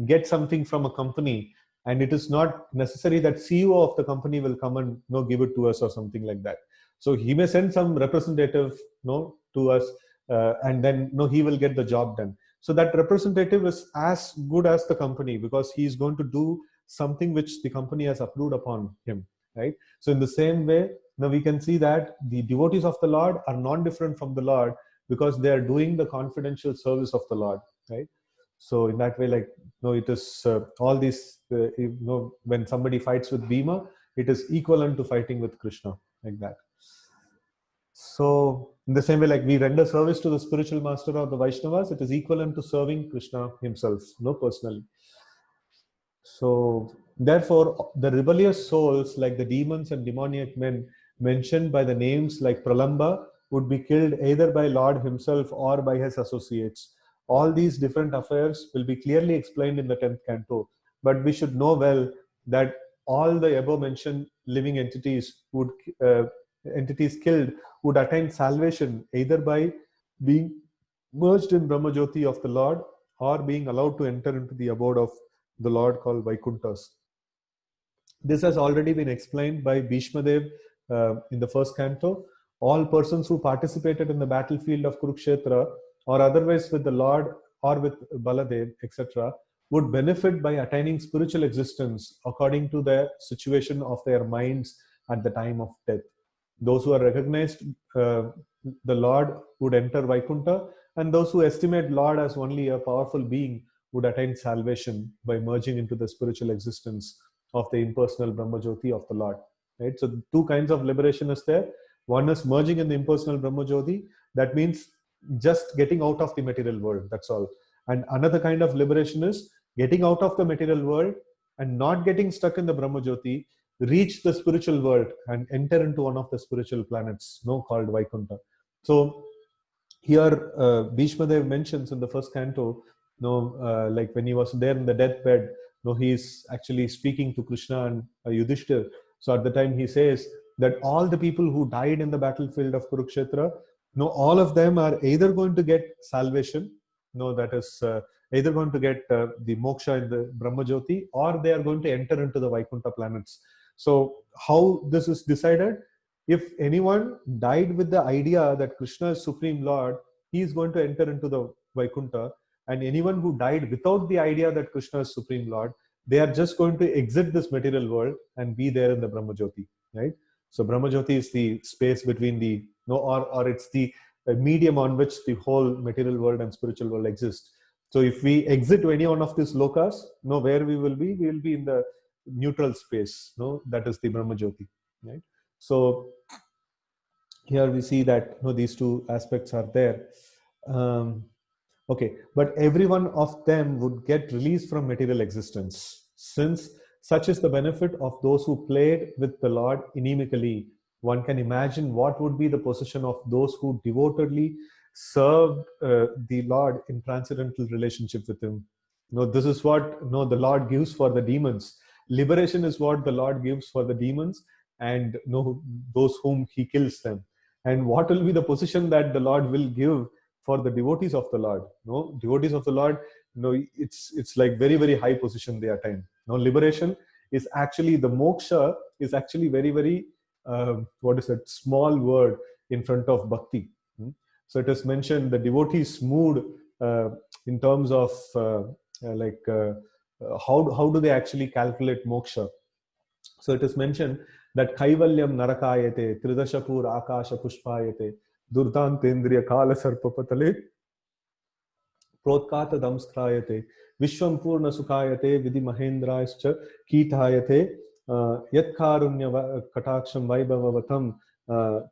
get something from a company, and it is not necessary that CEO of the company will come and give it to us or something like that. So he may send some representative to us, and then he will get the job done. So that representative is as good as the company, because he is going to do something which the company has approved upon him, right? So in the same way, now we can see that the devotees of the Lord are non-different from the Lord, because they are doing the confidential service of the Lord, right? So in that way, it is all these, when somebody fights with Bhima, it is equivalent to fighting with Krishna, like that. So in the same way, like we render service to the spiritual master or the Vaishnavas, it is equivalent to serving Krishna himself, personally. So therefore, the rebellious souls like the demons and demoniac men mentioned by the names like Pralamba would be killed either by Lord himself or by his associates. All these different affairs will be clearly explained in the 10th canto, but we should know well that all the above mentioned living entities entities killed would attain salvation either by being merged in Brahmajyoti of the Lord, or being allowed to enter into the abode of the Lord called Vaikunthas. This has already been explained by Bhishma Dev in the first canto. All persons who participated in the battlefield of Kurukshetra, or otherwise with the Lord or with Baladev, etc., would benefit by attaining spiritual existence according to the situation of their minds at the time of death. Those who are recognized the Lord would enter Vaikuntha, and those who estimate Lord as only a powerful being would attain salvation by merging into the spiritual existence of the impersonal Brahmajyoti of the Lord. Right? So two kinds of liberation is there. One is merging in the impersonal Brahmajyoti. That means just getting out of the material world. That's all. And another kind of liberation is getting out of the material world and not getting stuck in the Brahmajyoti, reach the spiritual world and enter into one of the spiritual planets, called Vaikuntha. So here, Bhishma Dev mentions in the first canto, like when he was there in the deathbed, he's actually speaking to Krishna and Yudhishthir. So at the time he says that all the people who died in the battlefield of Kurukshetra, all of them are either going to get salvation, that is either going to get the moksha in the Brahmajyoti, or they are going to enter into the Vaikuntha planets. So how this is decided? If anyone died with the idea that Krishna is Supreme Lord, he is going to enter into the Vaikuntha. And anyone who died without the idea that Krishna is Supreme Lord, they are just going to exit this material world and be there in the Brahmajyoti, right? So Brahmajyoti is the space between the, or it's the medium on which the whole material world and spiritual world exist. So if we exit to any one of these lokas, where we will be in the neutral space, that is the Brahmajyoti, right? So here we see that these two aspects are there. Okay, but every one of them would get released from material existence, since such is the benefit of those who played with the Lord inimically. One can imagine what would be the position of those who devotedly served the Lord in transcendental relationship with Him. This is what the Lord gives for the demons. Liberation is what the Lord gives for the demons, and those whom He kills them. And what will be the position that the Lord will give for the devotees of the Lord? Devotees of the Lord, it's like very, very high position they attain. Liberation is actually, the moksha is actually very, very small word in front of bhakti. So it is mentioned the devotees mood in terms of how do they actually calculate moksha. So it is mentioned that Kaivalyam Narakayate, Tridashapur Akasha Pushpayate, Durdantendriya Kala Sarpapatale, Protkata Damskrayate, Vishwam Purna Sukayate, Vidhi Mahendrascha Kitayate, Yatkarunya Kataksham Vaibhavavatam,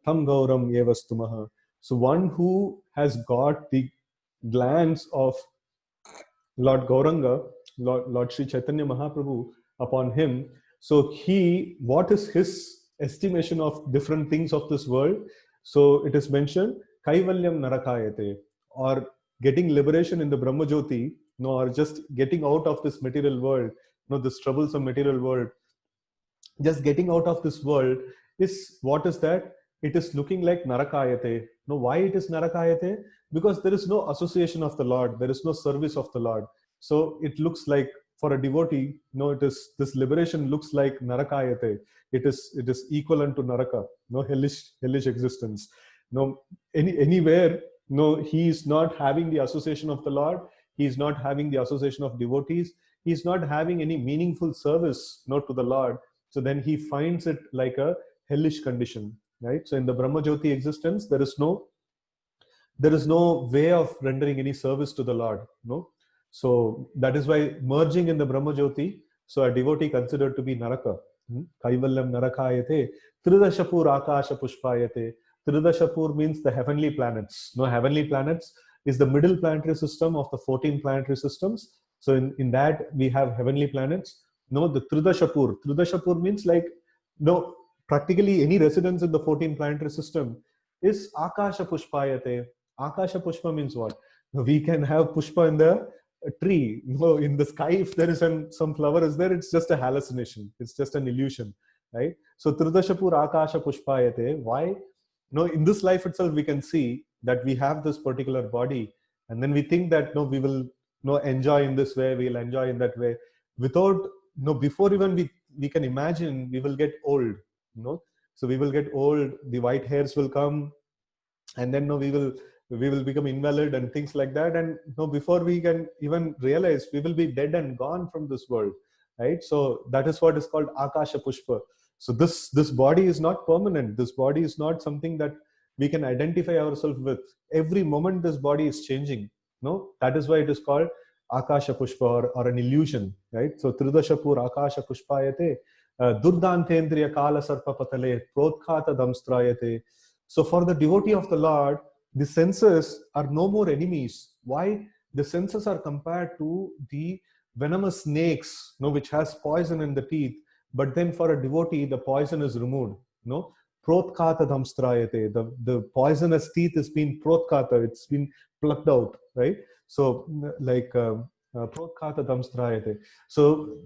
Tam Gauram Yevastumaha. So one who has got the glance of Lord Gauranga, Lord Sri Chaitanya Mahaprabhu upon him, so what is his estimation of different things of this world? So it is mentioned, Kaivalyam Narakayate, or getting liberation in the Brahmajyoti, or just getting out of this material world, this troublesome material world. Just getting out of this world is, what is that? It is looking like Narakayate. Why it is Narakayate? Because there is no association of the Lord, there is no service of the Lord. So it looks like, for a devotee, this liberation looks like Narakayate. It is equivalent to Naraka, hellish existence. Anywhere, he is not having the association of the Lord, he is not having the association of devotees, he is not having any meaningful service, to the Lord. So then he finds it like a hellish condition, right? So in the Brahmajyoti existence, there is no way of rendering any service to the Lord, So that is why merging in the Brahmajyoti, so a devotee considered to be Naraka. Kaivalyam Narakayate, Tridashapur Akasha Pushpayate. Tridashapur means the heavenly planets. Heavenly planets is the middle planetary system of the 14 planetary systems. So in that we have heavenly planets. The Tridashapur. Tridashapur means like, practically any residence in the 14 planetary system is Akasha Pushpayate. Akasha Pushpa means what? We can have Pushpa in the tree. In the sky, if there is some flower is there, it's just a hallucination. It's just an illusion, right? So Tridashapur Akasha Pushpayate. Why? In this life itself, we can see that we have this particular body, and then we think that we will enjoy in this way, we'll enjoy in that way, without before even we can imagine, we will get old. So we will get old, the white hairs will come, and then we will become invalid and things like that, and before we can even realize, we will be dead and gone from this world, right? So that is what is called Akasha Pushpa. So this body is not permanent. This body is not something that we can identify ourselves with. Every moment this body is changing. No, that is why it is called Akasha Pushpa, or an illusion, right? So Tridashapur Akasha Pushpayate, Durdantendriya Kala Sarpa Patale, Protkata Damstrayate. So for the devotee of the Lord, the senses are no more enemies. Why? The senses are compared to the venomous snakes, which has poison in the teeth. But then for a devotee, the poison is removed. Protkata damstrayate. The poisonous teeth has been protkata. It's been plucked out, right? So like protkata damstrayate. So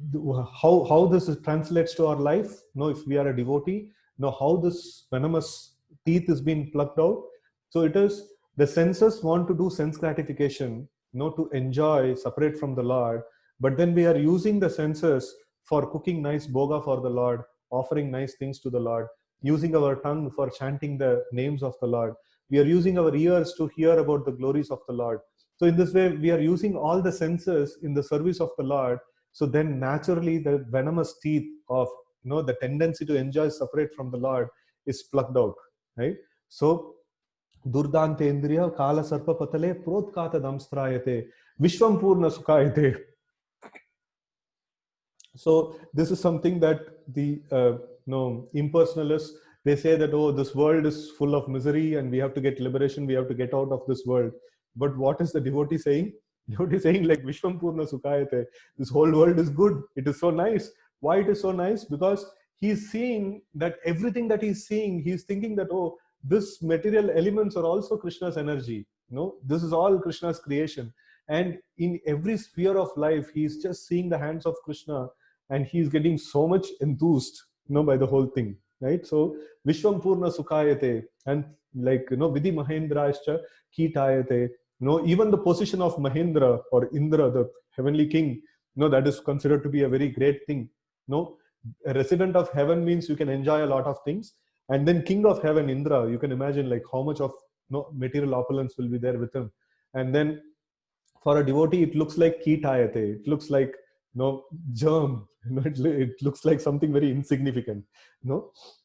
how this translates to our life? If we are a devotee, how this venomous teeth is being plucked out. So it is the senses want to do sense gratification, to enjoy separate from the Lord. But then we are using the senses for cooking nice bhoga for the Lord, offering nice things to the Lord, using our tongue for chanting the names of the Lord. We are using our ears to hear about the glories of the Lord. So in this way, we are using all the senses in the service of the Lord. So then naturally the venomous teeth of the tendency to enjoy separate from the Lord is plucked out, right? So Durdantendriya Kala Sarpa Patale Protkata Damstrayate Vishwam Purna Sukhayate. So this is something that the impersonalists, they say that, oh, this world is full of misery and we have to get liberation, we have to get out of this world. But what is the devotee saying? Devotee saying like Vishwam Purna Sukhayate. This whole world is good. It is so nice. Why it is so nice? Because he's seeing that everything that he's seeing, he's thinking that, oh, this material elements are also Krishna's energy. This is all Krishna's creation. And in every sphere of life, he's just seeing the hands of Krishna, and he's getting so much enthused, by the whole thing, right? So Vishwam Purna Sukhayate, and like Vidhi Mahendrascha Kitayate. Even the position of Mahendra or Indra, the heavenly king, that is considered to be a very great thing. A resident of heaven means you can enjoy a lot of things, and then king of heaven, Indra, you can imagine like how much of material opulence will be there with him. And then for a devotee, it looks like kitayate. It looks like germ. It looks like something very insignificant.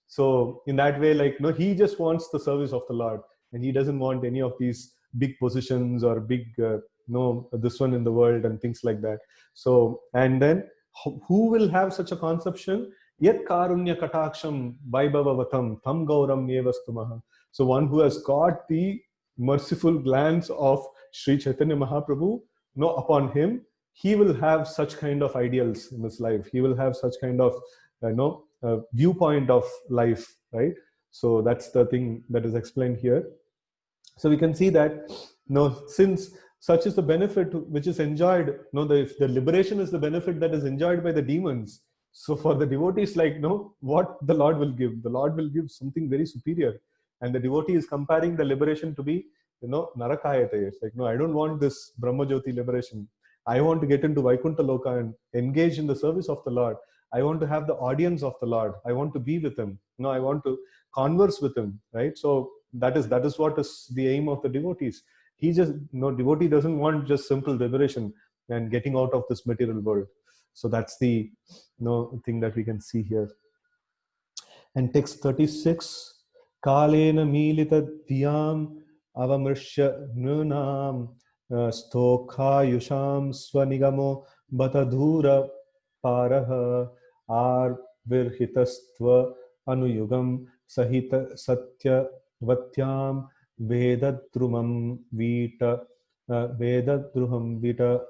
So in that way, like he just wants the service of the Lord, and he doesn't want any of these big positions or big this one in the world and things like that. So, and then who will have such a conception? Yat karunya kataksham vaibhavavatam tam gauram yevastumaha. So one who has got the merciful glance of Sri Chaitanya Mahaprabhu, upon him, he will have such kind of ideals in his life. He will have such kind of viewpoint of life, right? So that's the thing that is explained here. So we can see that since such is the benefit which is enjoyed, the liberation is the benefit that is enjoyed by the demons. So for the devotees, like what the Lord will give, the Lord will give something very superior, and the devotee is comparing the liberation to be narakayate. It's like, no, I don't want this Brahmajyoti liberation. I want to get into Vaikuntha Loka and engage in the service of the Lord. I want to have the audience of the Lord. I want to be with him. I want to converse with him, right? So that is what is the aim of the devotees. He just devotee doesn't want just simple liberation and getting out of this material world. So that's the thing that we can see here. And text 36, Kalena milita dhyam avamrishya nunam stokha yusham swanigamo batadhura paraha ar virhitastva anuyugam sahita satya vatyam vedadrumam vita vedadruham vita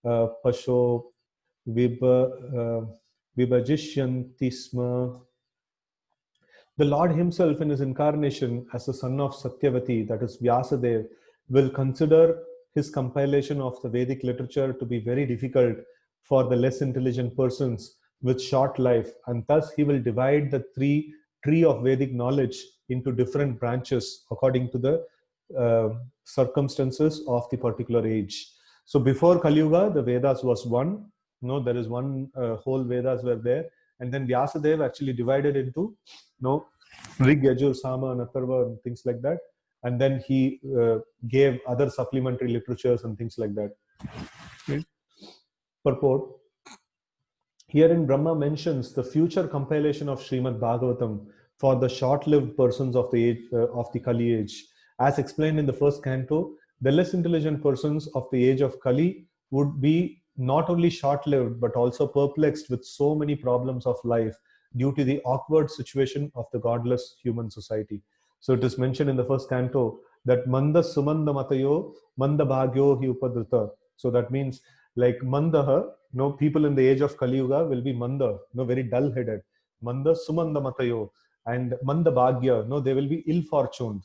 pasho vibhajishyanti sma. The Lord himself in his incarnation as the son of Satyavati, that is Vyasadeva, will consider his compilation of the Vedic literature to be very difficult for the less intelligent persons with short life, and thus he will divide the tree of Vedic knowledge into different branches according to the circumstances of the particular age. So before Kali Yuga, the Vedas was one. There is one whole Vedas were there, and then Vyasadeva actually divided into Rig, Yajur, Sama, and Atharva, and things like that. And then he gave other supplementary literatures and things like that. Purport. Herein Brahma mentions the future compilation of Srimad Bhagavatam for the short-lived persons of the age of the Kali age. As explained in the first canto, the less intelligent persons of the age of Kali would be not only short-lived but also perplexed with so many problems of life due to the awkward situation of the godless human society. So it is mentioned in the first canto that Manda Sumanda Matayo Manda Bhagyo Hi Upadrita. So that means like Mandaha, people in the age of Kali Yuga will be Manda, very dull-headed. Manda Sumanda Matayo and Manda Bhagya, they will be ill-fortuned.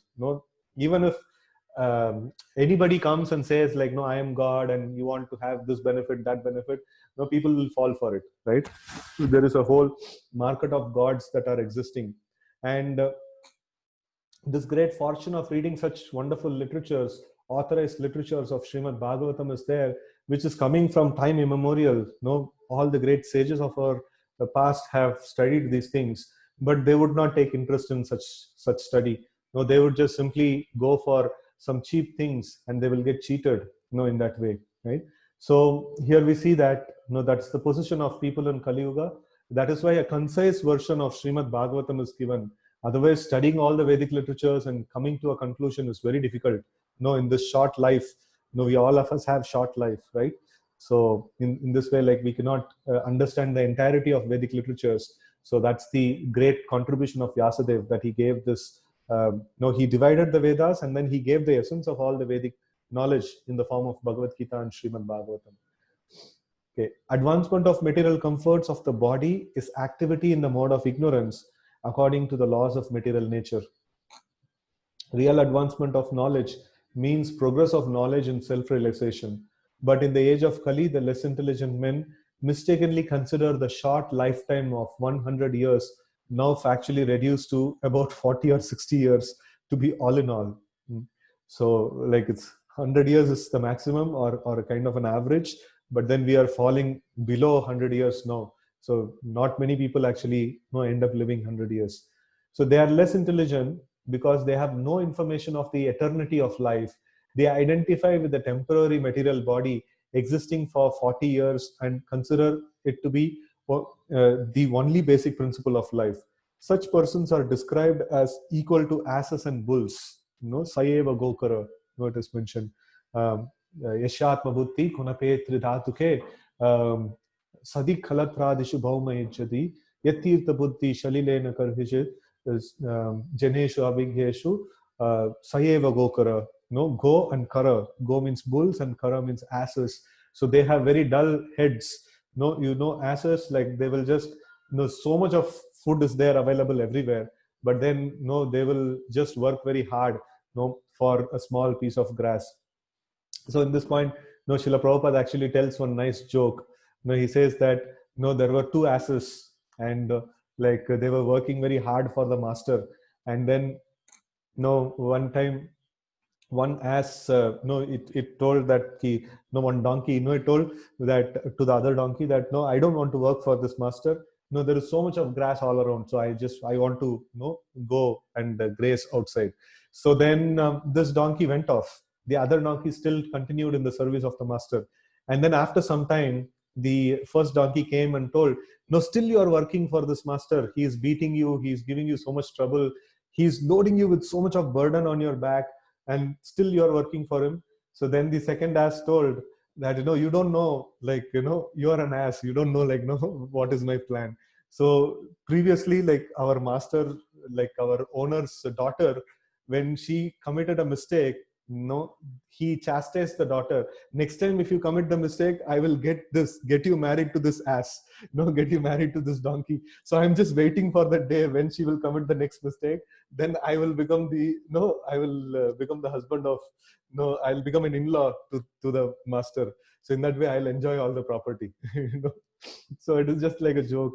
Even if anybody comes and says like, no, I am God and you want to have this benefit, that benefit, people will fall for it, right? So there is a whole market of gods that are existing. And this great fortune of reading such wonderful literatures, authorized literatures of Srimad Bhagavatam is there, which is coming from time immemorial. All the great sages of our past have studied these things, but they would not take interest in such study. No, they would just simply go for some cheap things, and they will get cheated. In that way, right? So here we see that that's the position of people in Kali Yuga. That is why a concise version of Srimad Bhagavatam is given. Otherwise, studying all the Vedic literatures and coming to a conclusion is very difficult. In this short life, we all of us have short life, right? So in this way, like we cannot understand the entirety of Vedic literatures. So that's the great contribution of Vyasadeva, that he gave this. He divided the Vedas and then he gave the essence of all the Vedic knowledge in the form of Bhagavad Gita and Srimad Bhagavatam. Okay. Advancement of material comforts of the body is activity in the mode of ignorance according to the laws of material nature. Real advancement of knowledge means progress of knowledge and self-realization. But in the age of Kali, the less intelligent men mistakenly consider the short lifetime of 100 years, now factually reduced to about 40 or 60 years, to be all in all. So like it's 100 years is the maximum, or a kind of an average, but then we are falling below 100 years now. So not many people actually end up living 100 years. So they are less intelligent because they have no information of the eternity of life. They identify with the temporary material body existing for 40 years and consider it to be the only basic principle of life. Such persons are described as equal to asses and bulls. Sayeva Gokara, it is mentioned. Yashatma Buddhi Kunape Tridhatuke Sadik Khalatradishu Bhauma Yatirtha Buddhi Shalilena Karhijit Janeshu Abhigyeshu Sayeva Gokara. Go and Kara. Go means bulls and Kara means asses. So they have very dull heads. Asses, like they will just, so much of food is there available everywhere. But then, they will just work very hard, for a small piece of grass. So in this point, Srila Prabhupada actually tells one nice joke. He says that, there were two asses, and they were working very hard for the master. And then, one time, one ass, it told that one donkey, it told that to the other donkey that, no, I don't want to work for this master. There is so much of grass all around, so I want to go and graze outside. So then this donkey went off. The other donkey still continued in the service of the master. And then after some time, the first donkey came and told, no, still you are working for this master. He is beating you. He is giving you so much trouble. He is loading you with so much of burden on your back, and still you are working for him. So then the second ass told that, you don't know, you are an ass. You don't know, what is my plan. So previously, our master, our owner's daughter, when she committed a mistake, he chastised the daughter. Next time, if you commit the mistake, I will get you married to this ass, get you married to this donkey. So I'm just waiting for that day when she will commit the next mistake. Then I will become become the husband of, I'll become an in-law to the master. So in that way, I'll enjoy all the property. So it is just like a joke.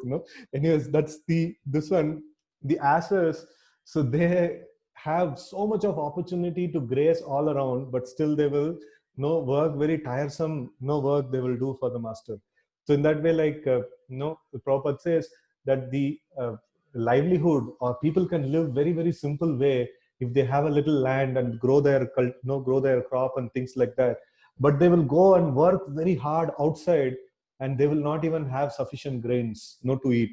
Anyways, that's this one, the asses. So they have so much of opportunity to graze all around, but still they will work very tiresome, work they will do for the master. So in that way, the Prabhupada says that the livelihood, or people can live very, very simple way if they have a little land and grow their crop and things like that. But they will go and work very hard outside, and they will not even have sufficient grains to eat.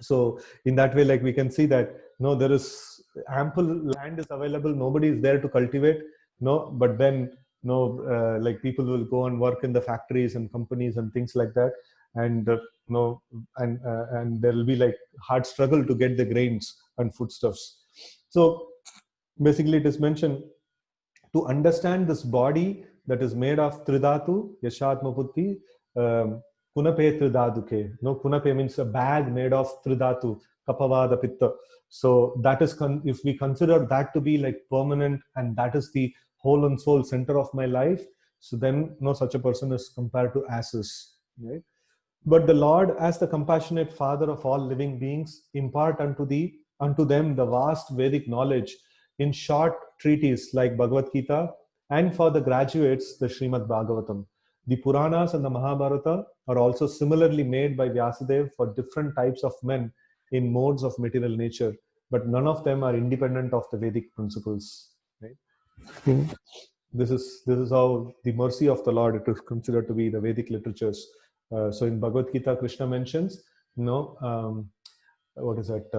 So in that way, like we can see that no, there is ample land is available, nobody is there to cultivate, no, but then no, like people will go and work in the factories and companies and things like that, and no, and there will be like hard struggle to get the grains and foodstuffs. So basically it is mentioned to understand this body that is made of tridhatu, yashatma buddhi, um, kunape tridhaduke. No, kunape means a bag made of tridhatu, kapavada pitta. So that is, if we consider that to be like permanent and that is the whole and soul center of my life, so then no, such a person is compared to asses, right? But the Lord, as the compassionate Father of all living beings, impart unto them the vast Vedic knowledge in short treatises like Bhagavad Gita, and for the graduates, the Srimad Bhagavatam. The Puranas and the Mahabharata are also similarly made by Vyasadeva for different types of men in modes of material nature, but none of them are independent of the Vedic principles. Right? This is how the mercy of the Lord it is considered to be the Vedic literatures. So in Bhagavad Gita, Krishna mentions, what is that?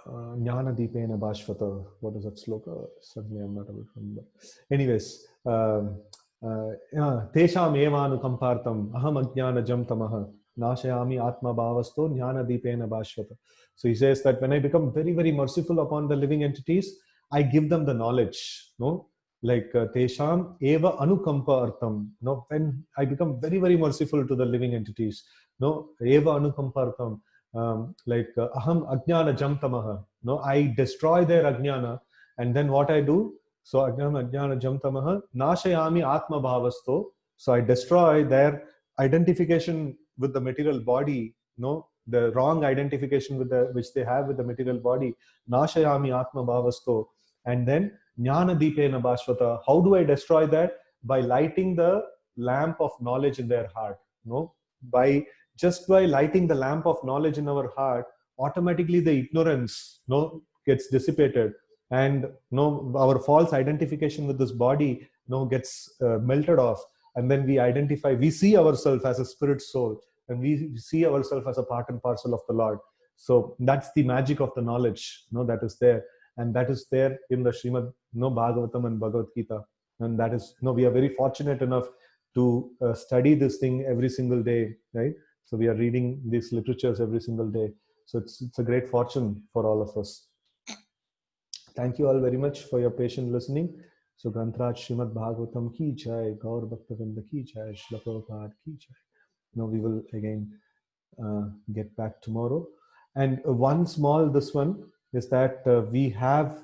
Jnana Deepena Bhashvata. What is that sloka? Suddenly I'm not able to remember. Anyways, Tesham Evanu Kampartam Aham Ajnana Jam Tamaha Nashayami Atma Bhavasto Jnana Deepena Bhashvata. So he says that when I become very, very merciful upon the living entities, I give them the knowledge. No, like Tesham Eva Anukampa Artham. No, when I become very, very merciful to the living entities. No, Eva Anukampa Artham. Like aham ajnana jam tamaha. No, I destroy their ajnana, and then what I do? So ajnana jam tamaha nashayami atma bhavasto. So I destroy their identification with the material body. No, the wrong identification with the which they have with the material body. Nashayami atma bhavasto, and then jnana deepena bhashvata. How do I destroy that? By lighting the lamp of knowledge in their heart. No, by just by lighting the lamp of knowledge in our heart, automatically the ignorance gets dissipated, and our false identification with this body gets melted off, and then we see ourselves as a spirit soul, and we see ourselves as a part and parcel of the Lord. So that's the magic of the knowledge that is there, and that is there in the Srimad Bhagavatam and Bhagavad Gita. And that is we are very fortunate enough to study this thing every single day, right? So we are reading these literatures every single day. So it's a great fortune for all of us. Thank you all very much for your patient listening. So Grantraj Srimad Bhagavatam ki jai, Gaur Bhaktavinda ki jai, Srila Prabhupada ki jai. Now we will again get back tomorrow. And one small, this one is that we have